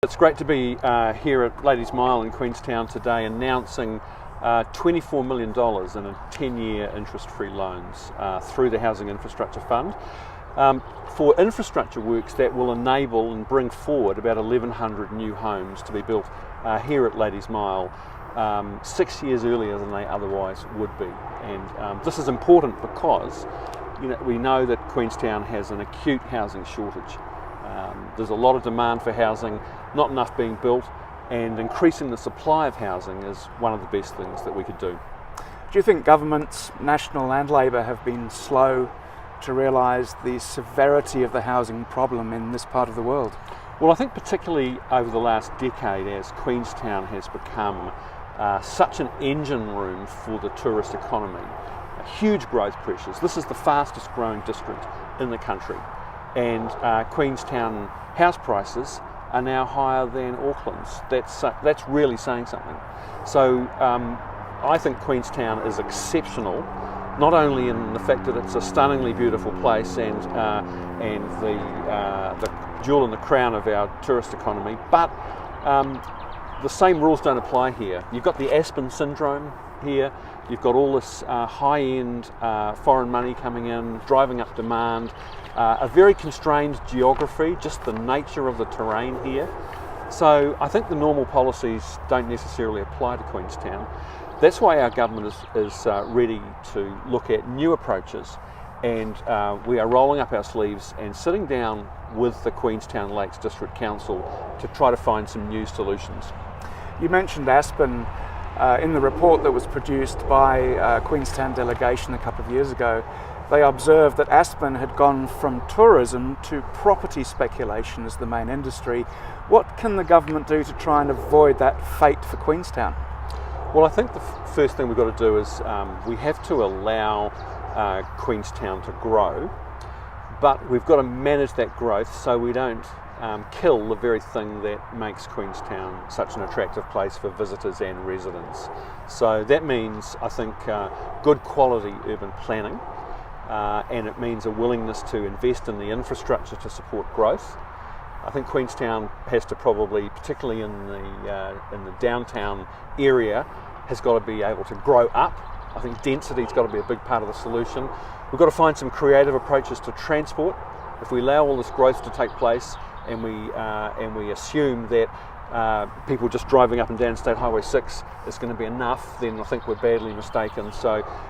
It's great to be here at Ladies Mile in Queenstown today announcing $24 million in a 10-year interest-free loans through the Housing Infrastructure Fund for infrastructure works that will enable and bring forward about 1,100 new homes to be built here at Ladies Mile 6 years earlier than they otherwise would be. And this is important because we know that Queenstown has an acute housing shortage. There's a lot of demand for housing, not enough being built, and increasing the supply of housing is one of the best things that we could do. Do you think governments, national and Labour, have been slow to realise the severity of the housing problem in this part of the world? Well, I think particularly over the last decade, as Queenstown has become such an engine room for the tourist economy, huge growth pressures. This is the fastest growing district in the country, and Queenstown house prices are now higher than Auckland's. That's really saying something. So I think Queenstown is exceptional, not only in the fact that it's a stunningly beautiful place and the jewel in the crown of our tourist economy, but the same rules don't apply here. You've got the Aspen syndrome here. You've got all this high-end foreign money coming in, driving up demand, a very constrained geography, just the nature of the terrain here. So I think the normal policies don't necessarily apply to Queenstown. That's why our government is ready to look at new approaches, and we are rolling up our sleeves and sitting down with the Queenstown Lakes District Council to try to find some new solutions. You mentioned Aspen. In the report that was produced by a Queenstown delegation a couple of years ago, they observed that Aspen had gone from tourism to property speculation as the main industry. What can the government do to try and avoid that fate for Queenstown? Well, I think the first thing we've got to do is we have to allow Queenstown to grow, but we've got to manage that growth so we don't kill the very thing that makes Queenstown such an attractive place for visitors and residents. So that means, I think, good quality urban planning, and it means a willingness to invest in the infrastructure to support growth. I think Queenstown has to probably, particularly in the downtown area, has got to be able to grow up. I think density's got to be a big part of the solution. We've got to find some creative approaches to transport. If we allow all this growth to take place, and we assume that people just driving up and down State Highway 6 is going to be enough, then I think we're badly mistaken.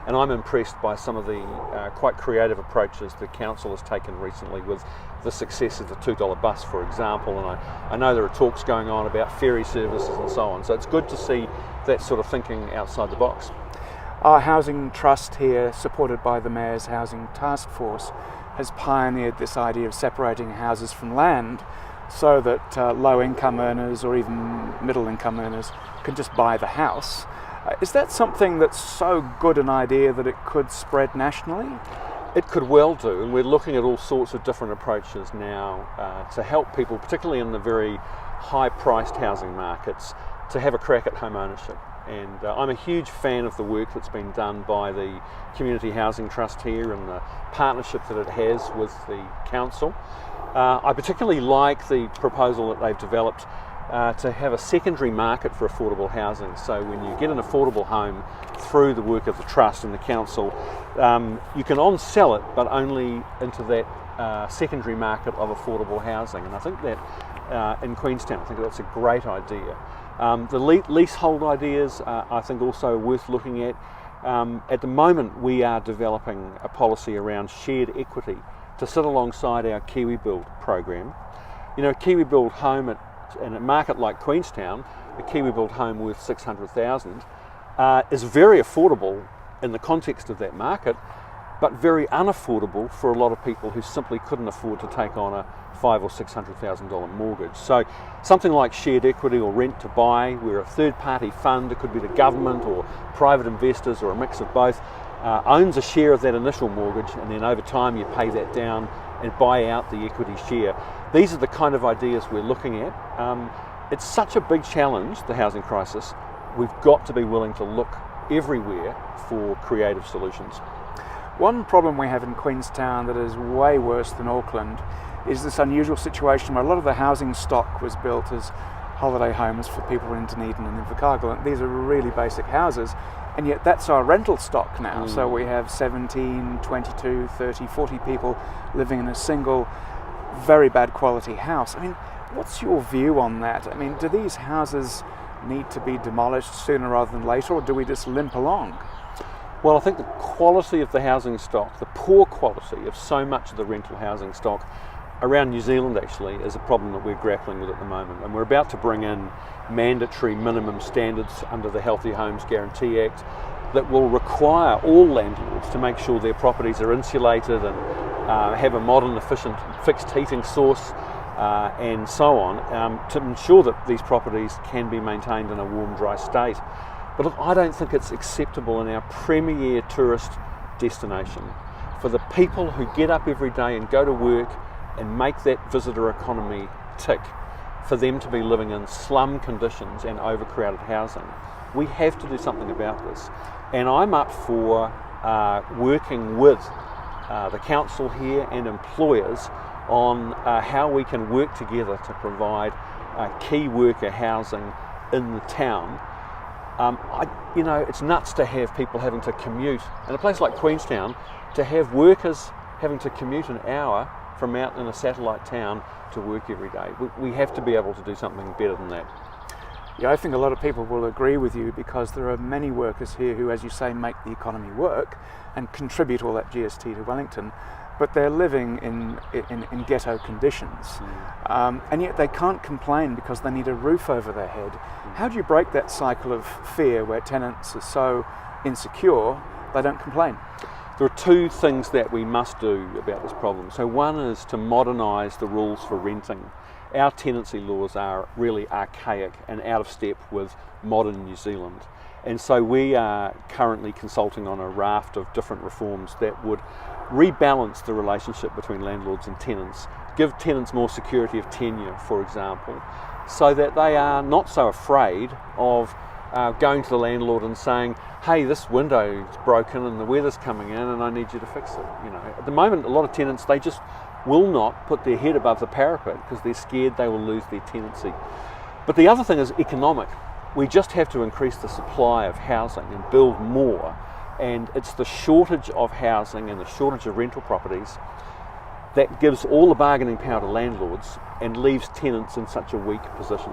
And I'm impressed by some of the quite creative approaches the council has taken recently with the success of the $2 bus, for example. And I know there are talks going on about ferry services and so on. So it's good to see that sort of thinking outside the box. Our housing trust here, supported by the Mayor's Housing Task Force, has pioneered this idea of separating houses from land so that low-income earners or even middle-income earners can just buy the house. Is that something that's so good an idea that it could spread nationally? It could well do, and we're looking at all sorts of different approaches now to help people, particularly in the very high-priced housing markets, to have a crack at home ownership. And I'm a huge fan of the work that's been done by the Community Housing Trust here and the partnership that it has with the council. I particularly like the proposal that they've developed to have a secondary market for affordable housing. So when you get an affordable home through the work of the trust and the council, you can on-sell it, but only into that secondary market of affordable housing. And I think that in Queenstown, I think that's a great idea. The leasehold ideas I think also worth looking at. At the moment we are developing a policy around shared equity to sit alongside our Kiwi Build program. Kiwi Build home in a market like Queenstown, a Kiwi Build home worth $600,000 is very affordable in the context of that market, but very unaffordable for a lot of people who simply couldn't afford to take on a $500,000 or $600,000 mortgage. So something like shared equity or rent to buy, where a third-party fund, it could be the government or private investors or a mix of both, owns a share of that initial mortgage, and then over time you pay that down and buy out the equity share. These are the kind of ideas we're looking at. It's such a big challenge, the housing crisis. We've got to be willing to look everywhere for creative solutions. One problem we have in Queenstown that is way worse than Auckland is this unusual situation where a lot of the housing stock was built as holiday homes for people in Dunedin and Invercargill. And these are really basic houses, and yet that's our rental stock now. So we have 17, 22, 30, 40 people living in a single, very bad quality house. I mean, what's your view on that? I mean, do these houses need to be demolished sooner rather than later, or do we just limp along? Well, I think the quality of the housing stock, the poor quality of so much of the rental housing stock around New Zealand actually, is a problem that we're grappling with at the moment. And we're about to bring in mandatory minimum standards under the Healthy Homes Guarantee Act that will require all landlords to make sure their properties are insulated and have a modern, efficient, fixed heating source and so on, to ensure that these properties can be maintained in a warm, dry state. But look, I don't think it's acceptable in our premier tourist destination for the people who get up every day and go to work and make that visitor economy tick, for them to be living in slum conditions and overcrowded housing. We have to do something about this. And I'm up for working with the council here and employers on how we can work together to provide key worker housing in the town. It's nuts to have people having to commute in a place like Queenstown, to have workers having to commute an hour from out in a satellite town to work every day. We have to be able to do something better than that. Yeah, I think a lot of people will agree with you, because there are many workers here who, as you say, make the economy work and contribute all that GST to Wellington, but they're living in ghetto conditions. And yet they can't complain because they need a roof over their head. How do you break that cycle of fear where tenants are so insecure they don't complain? There are two things that we must do about this problem. So one is to modernise the rules for renting. Our tenancy laws are really archaic and out of step with modern New Zealand. And so we are currently consulting on a raft of different reforms that would rebalance the relationship between landlords and tenants, give tenants more security of tenure, for example, so that they are not so afraid of going to the landlord and saying, hey, this window is broken and the weather's coming in and I need you to fix it. At the moment, a lot of tenants, they just will not put their head above the parapet because they're scared they will lose their tenancy. But the other thing is economic. We just have to increase the supply of housing and build more. And it's the shortage of housing and the shortage of rental properties that gives all the bargaining power to landlords and leaves tenants in such a weak position.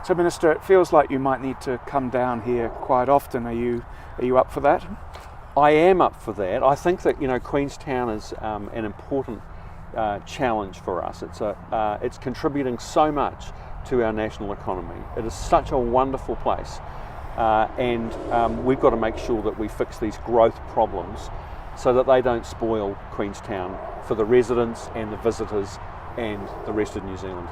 So, Minister, it feels like you might need to come down here quite often. Are you up for that? I am up for that. I think that Queenstown is an important challenge for us. It's contributing so much to our national economy. It is such a wonderful place, and we've got to make sure that we fix these growth problems so that they don't spoil Queenstown for the residents and the visitors and the rest of New Zealand.